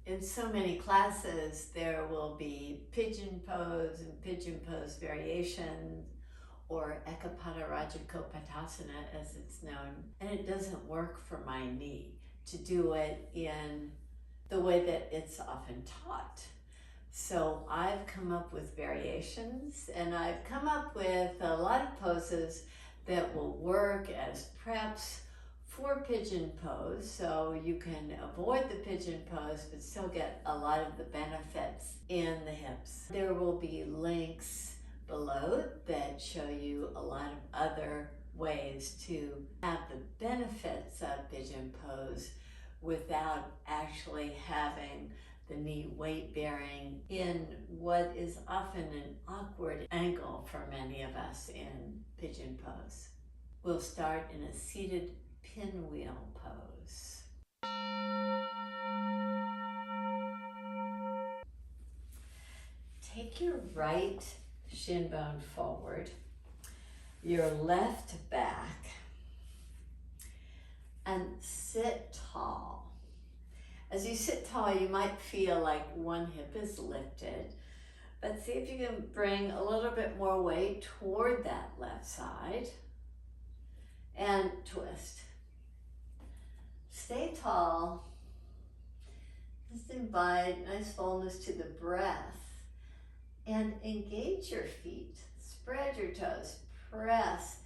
in so many classes, there will be pigeon pose and pigeon pose variations, or Ekapada Rajikopattasana as it's known. And it doesn't work for my knee to do it in the way that it's often taught. So I've come up with variations, and I've come up with a lot of poses that will work as preps for pigeon pose, so you can avoid the pigeon pose but still get a lot of the benefits in the hips. There will be links below that show you a lot of other ways to have the benefits of pigeon pose without actually having the knee weight bearing in what is often an awkward angle for many of us in pigeon pose. We'll start in a seated pinwheel pose. Take your right shin bone forward, your left back, and sit tall. As you sit tall, you might feel like one hip is lifted, but see if you can bring a little bit more weight toward that left side and twist. Stay tall. Just invite nice fullness to the breath and engage your feet. Spread your toes. Press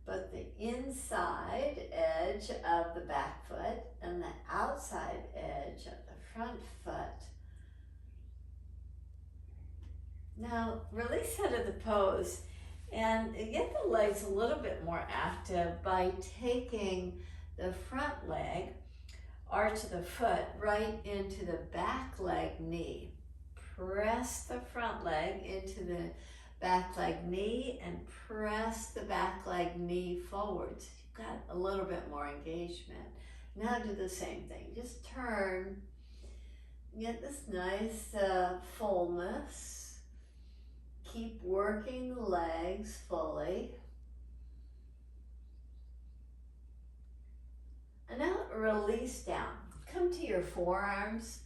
both the inside edge of the back foot and the outside edge of the front foot. Now release out of the pose and get the legs a little bit more active by taking the front leg, arch of the foot, right into the back leg knee. Press the front leg into the back leg knee and press the back leg knee forwards. You've got a little bit more engagement. Now do the same thing. Just turn. Get this nice fullness. Keep working the legs fully. And now release down. Come to your forearms,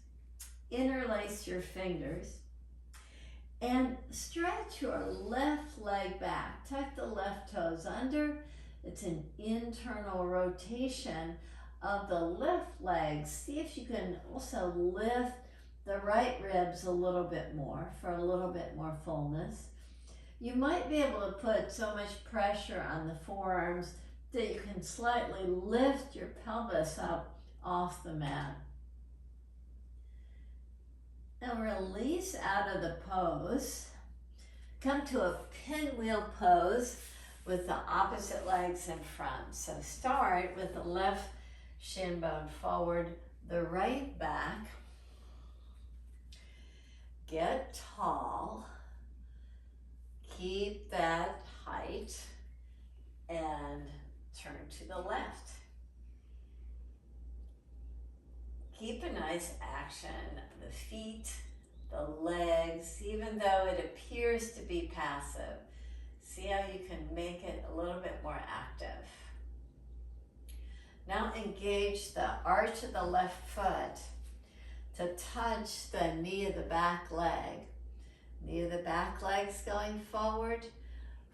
interlace your fingers, and stretch your left leg back. Tuck the left toes under. It's an internal rotation of the left leg. See if you can also lift the right ribs a little bit more for a little bit more fullness. You might be able to put so much pressure on the forearms that you can slightly lift your pelvis up off the mat. Now release out of the pose. Come to a pinwheel pose with the opposite legs in front. So start with the left shin bone forward, the right back. Get tall. Keep that height and turn to the left. Keep a nice action, the feet, the legs, even though it appears to be passive. See how you can make it a little bit more active. Now engage the arch of the left foot to touch the knee of the back leg. Knee of the back leg's going forward,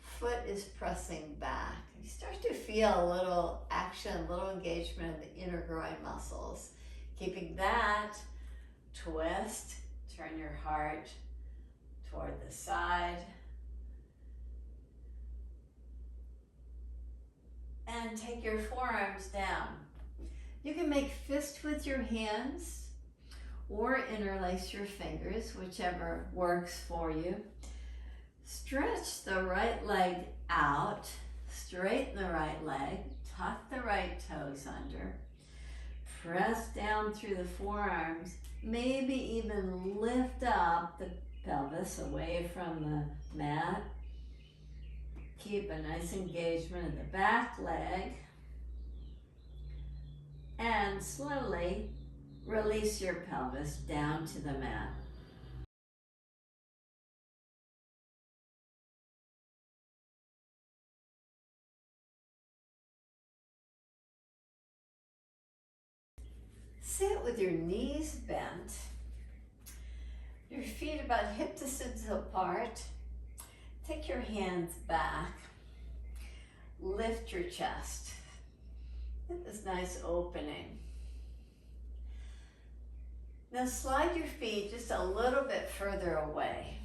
foot is pressing back. You start to feel a little action, a little engagement in the inner groin muscles. Keeping that, twist, turn your heart toward the side. And take your forearms down. You can make fist with your hands or interlace your fingers, whichever works for you. Stretch the right leg out, straighten the right leg, tuck the right toes under, press down through the forearms, maybe even lift up the pelvis away from the mat. Keep a nice engagement of the back leg, and slowly release your pelvis down to the mat. Sit with your knees bent about hip distance apart. Take your hands back. Lift your chest. Get this nice opening. Now slide your feet just a little bit further away.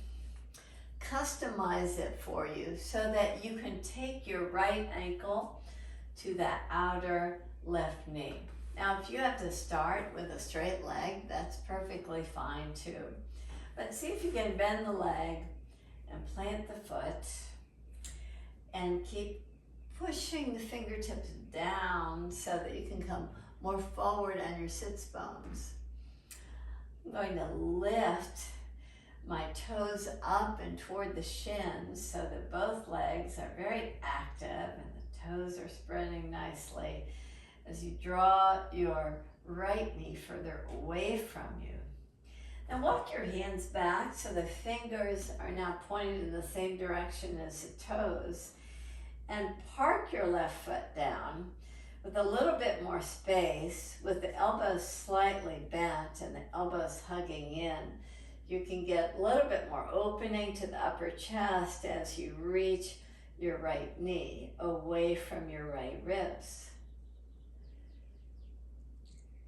Customize it for you so that you can take your right ankle to the outer left knee. Now, if you have to start with a straight leg, that's perfectly fine too. But see if you can bend the leg and plant the foot and keep pushing the fingertips down so that you can come more forward on your sits bones. I'm going to lift my toes up and toward the shins so that both legs are very active and the toes are spreading nicely as you draw your right knee further away from you. Now walk your hands back so the fingers are now pointed in the same direction as the toes, and park your left foot down with a little bit more space with the elbows slightly bent and the elbows hugging in. You can get a little bit more opening to the upper chest as you reach your right knee away from your right ribs.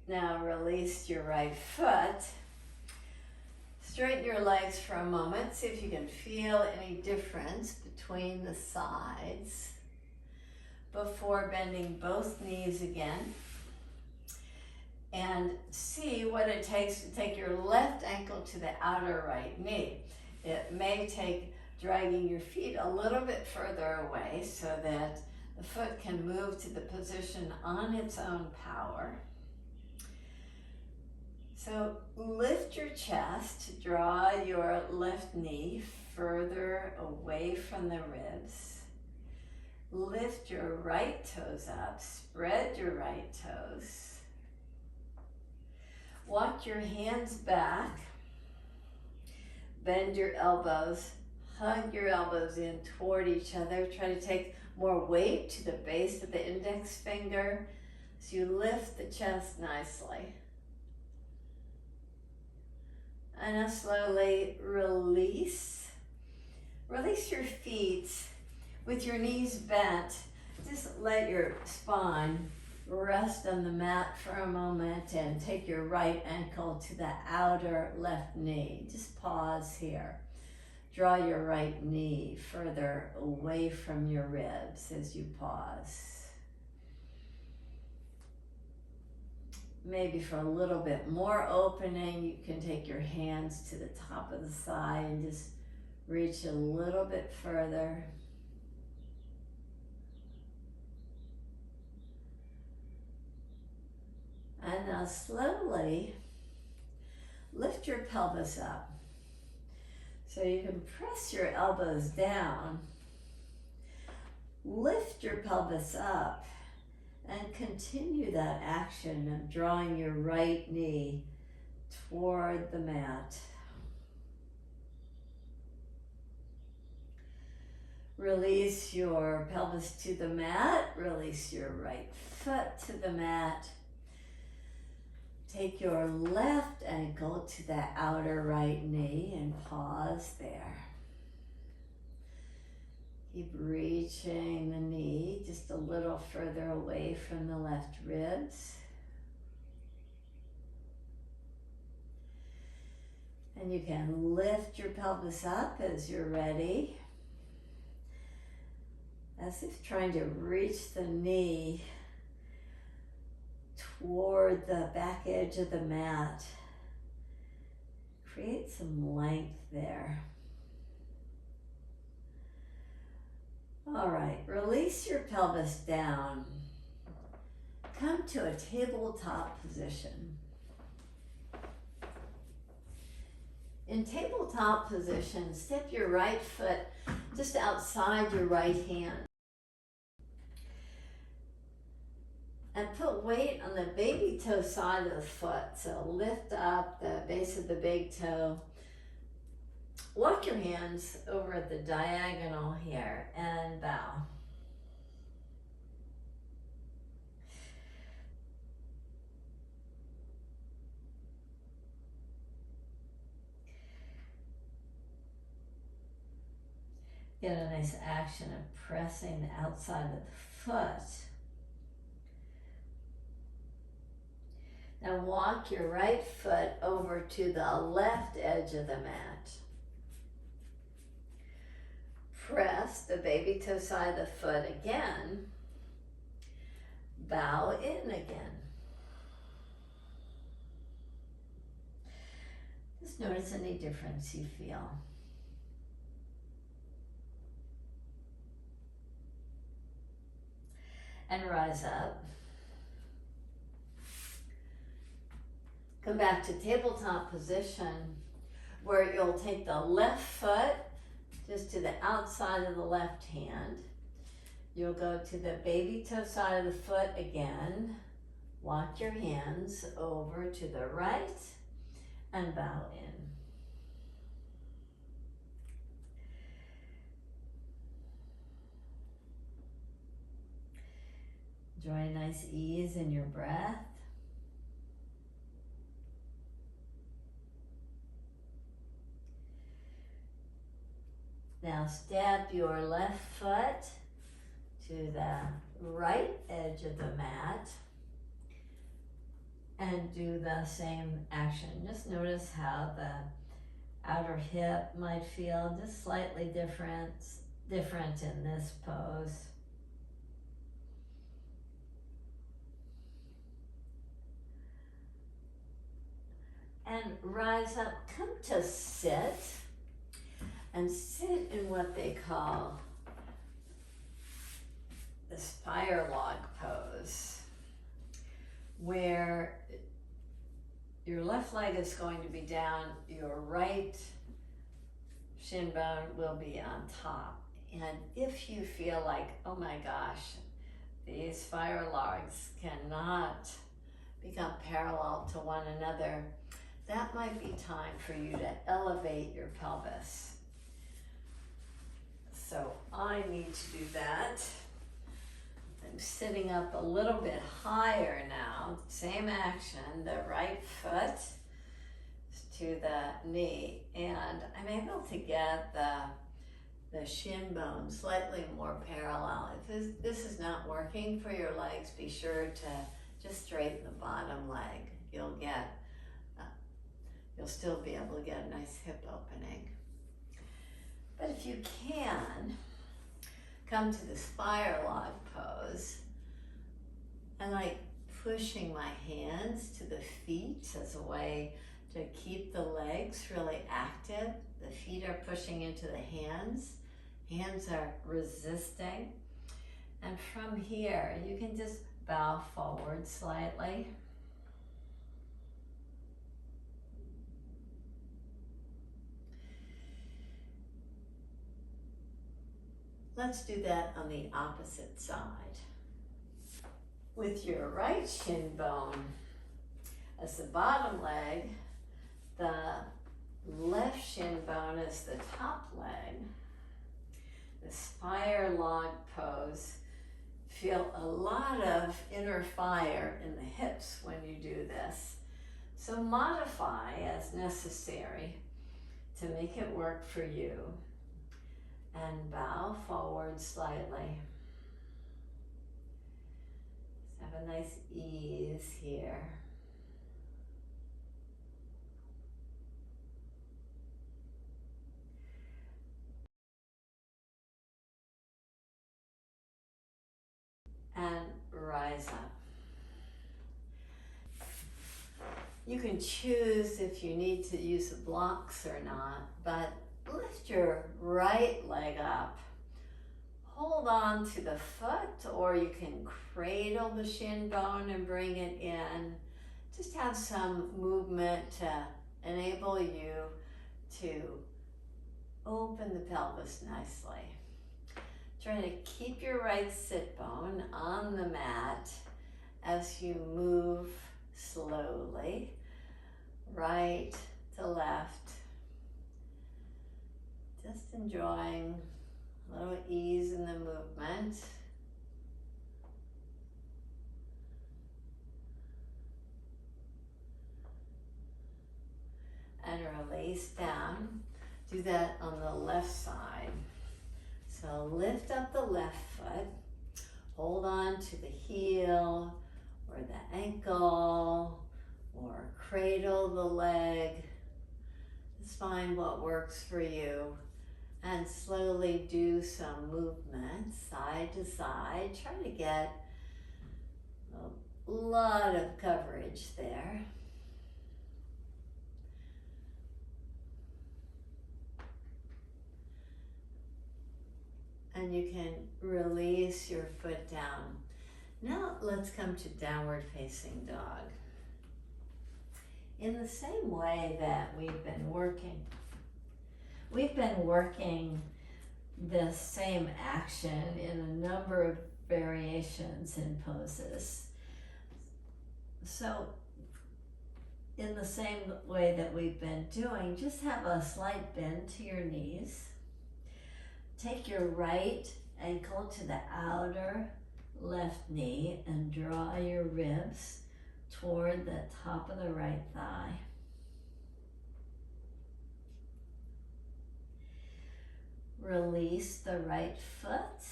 Now release your right foot. Straighten your legs for a moment. See if you can feel any difference between the sides before bending both knees again. And see what it takes to take your left ankle to the outer right knee. It may take dragging your feet a little bit further away so that the foot can move to the position on its own power. So lift your chest, draw your left knee further away from the ribs. Lift your right toes up, spread your right toes. Walk your hands back, bend your elbows, hug your elbows in toward each other. Try to take more weight to the base of the index finger so you lift the chest nicely. And now slowly release. Release your feet with your knees bent. Just let your spine rest on the mat for a moment and take your right ankle to the outer left knee. Just pause here. Draw your right knee further away from your ribs as you pause. Maybe for a little bit more opening, you can take your hands to the top of the thigh and just reach a little bit further. And now slowly lift your pelvis up. So you can press your elbows down, lift your pelvis up, and continue that action of drawing your right knee toward the mat. Release your pelvis to the mat, release your right foot to the mat. Take your left ankle to the outer right knee and pause there. Keep reaching the knee just a little further away from the left ribs. And you can lift your pelvis up as you're ready, as if trying to reach the knee toward the back edge of the mat. Create some length there. All right, release your pelvis down. Come to a tabletop position. In tabletop position, step your right foot just outside your right hand. And put weight on the baby toe side of the foot. So lift up the base of the big toe. Walk your hands over at the diagonal here and bow. Get a nice action of pressing the outside of the foot. Now walk your right foot over to the left edge of the mat. Press the baby toe side of the foot again. Bow in again. Just notice any difference you feel. And rise up. Come back to tabletop position where you'll take the left foot just to the outside of the left hand. You'll go to the baby toe side of the foot again. Walk your hands over to the right and bow in. Enjoy a nice ease in your breath. Now step your left foot to the right edge of the mat and do the same action. Just notice how the outer hip might feel just slightly different in this pose. And rise up, come to sit, and sit in what they call the spire log pose, where your left leg is going to be down, your right shin bone will be on top. And if you feel like, oh my gosh, these spire logs cannot become parallel to one another, that might be time for you to elevate your pelvis. So I need to do that. I'm sitting up a little bit higher now. Same action, the right foot to the knee, and I'm able to get the shin bone slightly more parallel. If this is not working for your legs, be sure to just straighten the bottom leg. You'll still be able to get a nice hip opening. But if you can, come to the spire log pose. I like pushing my hands to the feet as a way to keep the legs really active. The feet are pushing into the hands. Hands are resisting. And from here, you can just bow forward slightly. Let's do that on the opposite side. With your right shin bone as the bottom leg, the left shin bone is the top leg. The spire log pose. Feel a lot of inner fire in the hips when you do this. So modify as necessary to make it work for you. And bow forward slightly. Just have a nice ease here. And rise up. You can choose if you need to use the blocks or not, but lift your right leg up. Hold on to the foot, or you can cradle the shin bone and bring it in. Just have some movement to enable you to open the pelvis nicely. Try to keep your right sit bone on the mat as you move slowly, right to left. Just enjoying a little ease in the movement. And release down. Do that on the left side. So lift up the left foot, hold on to the heel or the ankle, or cradle the leg. Just find what works for you and slowly do some movement side to side. Try to get a lot of coverage there. And you can release your foot down. Now let's come to downward facing dog. In the same way that we've been working this same action in a number of variations and poses. So in the same way that we've been doing, just have a slight bend to your knees. Take your right ankle to the outer left knee and draw your ribs toward the top of the right thigh. Release the right foot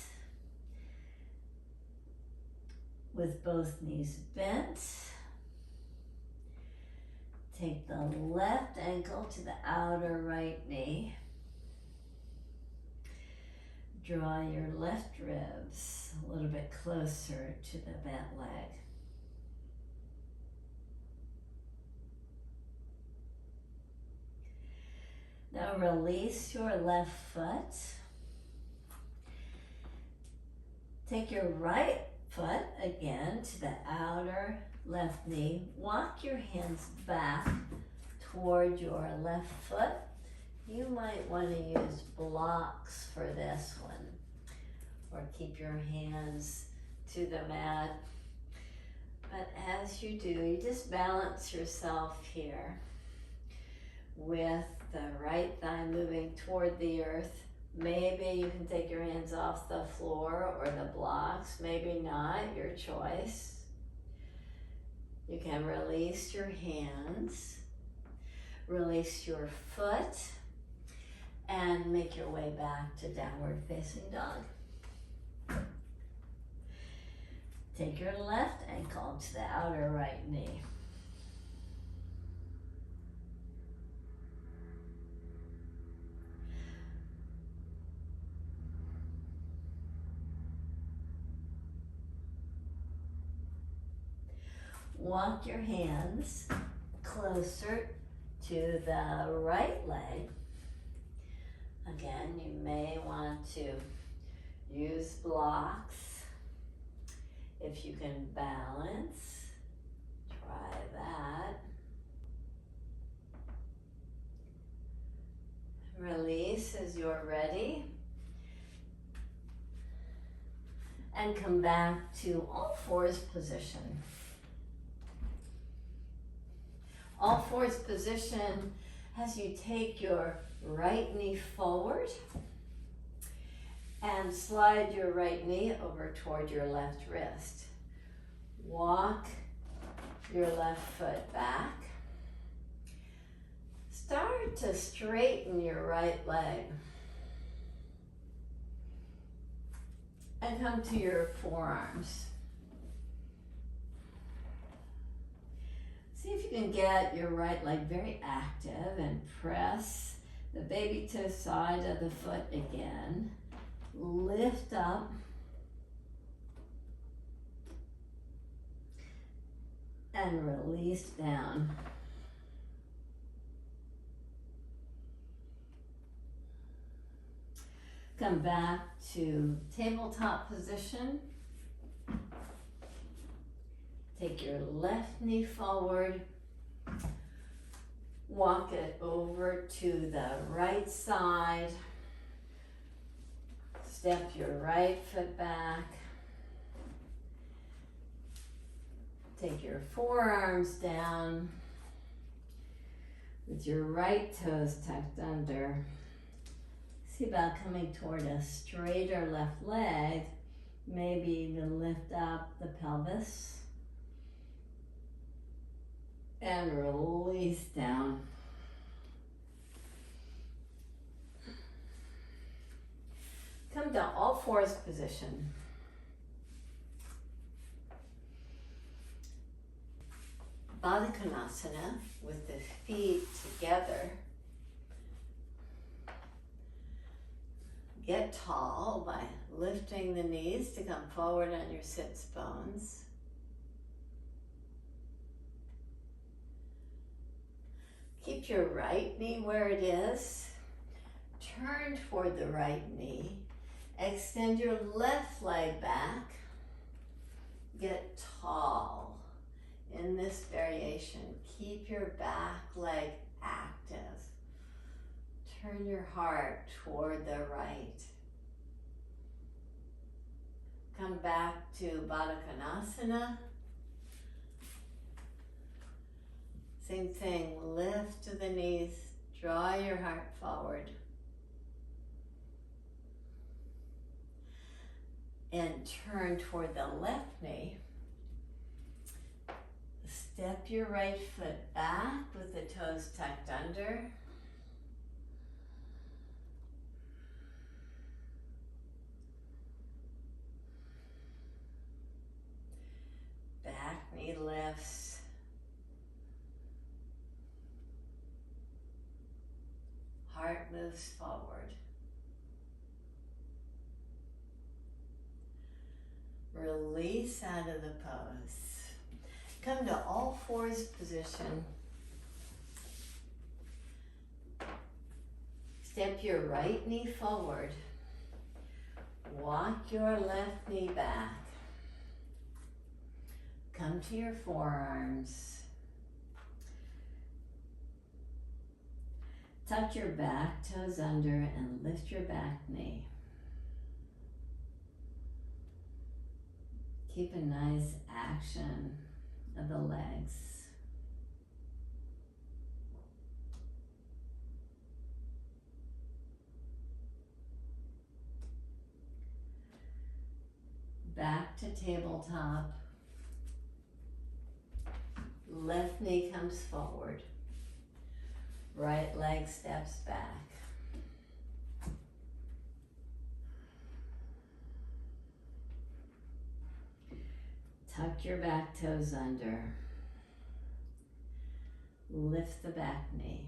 with both knees bent. Take the left ankle to the outer right knee. Draw your left ribs a little bit closer to the bent leg. Now release your left foot. Take your right foot again to the outer left knee. Walk your hands back toward your left foot. You might want to use blocks for this one, or keep your hands to the mat. But as you do, you just balance yourself here with the right thigh moving toward the earth. Maybe you can take your hands off the floor or the blocks, maybe not, your choice. You can release your hands, release your foot, and make your way back to downward facing dog. Take your left ankle to the outer right knee. Walk your hands closer to the right leg. Again, you may want to use blocks if you can balance. Try that. Release as you're ready. And come back to all fours position. All fours position as you take your right knee forward and slide your right knee over toward your left wrist. Walk your left foot back. Start to straighten your right leg. And come to your forearms. See if you can get your right leg very active and press the baby toe side of the foot again. Lift up. And release down. Come back to tabletop position. Take your left knee forward. Walk it over to the right side. Step your right foot back. Take your forearms down with your right toes tucked under. See about coming toward a straighter left leg. Maybe even lift up the pelvis. And release down. Come to fours position. Baddha konasana with the feet together. Get tall by lifting the knees to come forward on your sits bones. Keep your right knee where it is. Turn toward the right knee. Extend your left leg back. Get tall. In this variation, keep your back leg active. Turn your heart toward the right. Come back to Baddha konasana. Same thing, lift to the knees, draw your heart forward. And turn toward the left knee. Step your right foot back with the toes tucked under. Back knee lifts. Heart moves forward. Release out of the pose. Come to all fours position. Step your right knee forward. Walk your left knee back. Come to your forearms. Tuck your back toes under and lift your back knee. Keep a nice action of the legs. Back to tabletop. Left knee comes forward. Right leg steps back. Tuck your back toes under. Lift the back knee.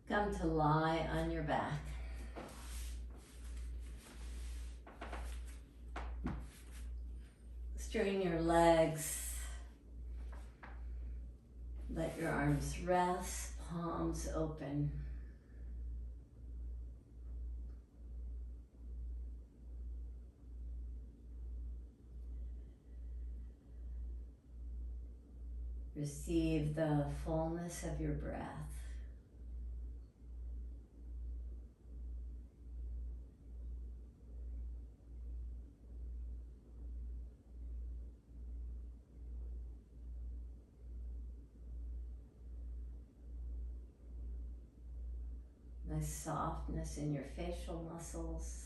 Come to lie on your back. Straighten your legs. Let your arms rest, palms open. Receive the fullness of your breath. Nice softness in your facial muscles.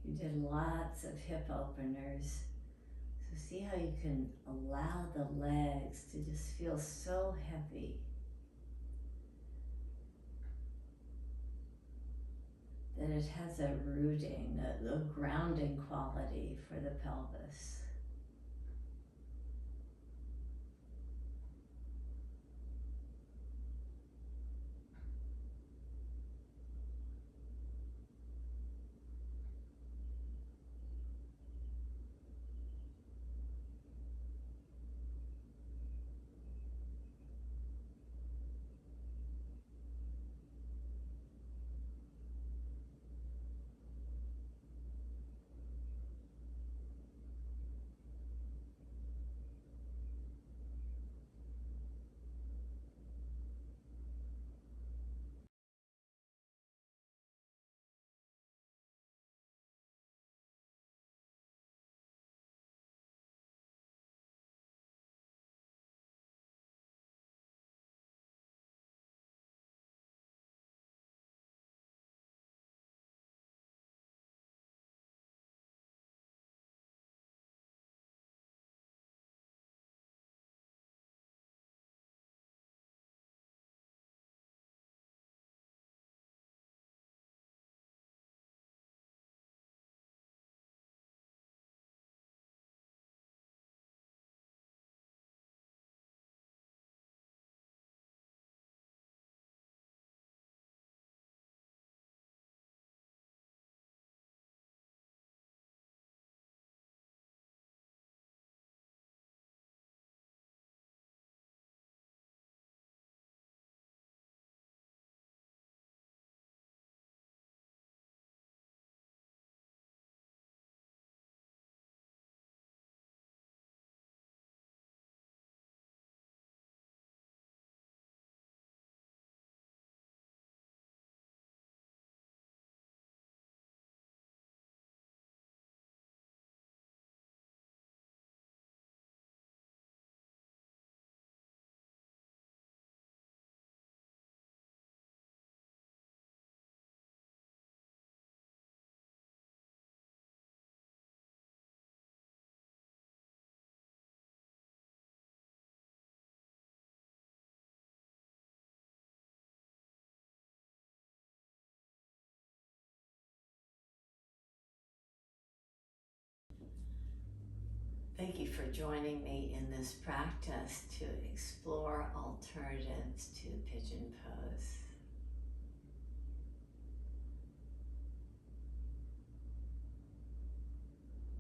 You did lots of hip openers. So see how you can allow the legs to just feel so heavy. That it has a rooting, a grounding quality for the pelvis. Thank you for joining me in this practice to explore alternatives to pigeon pose.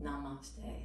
Namaste.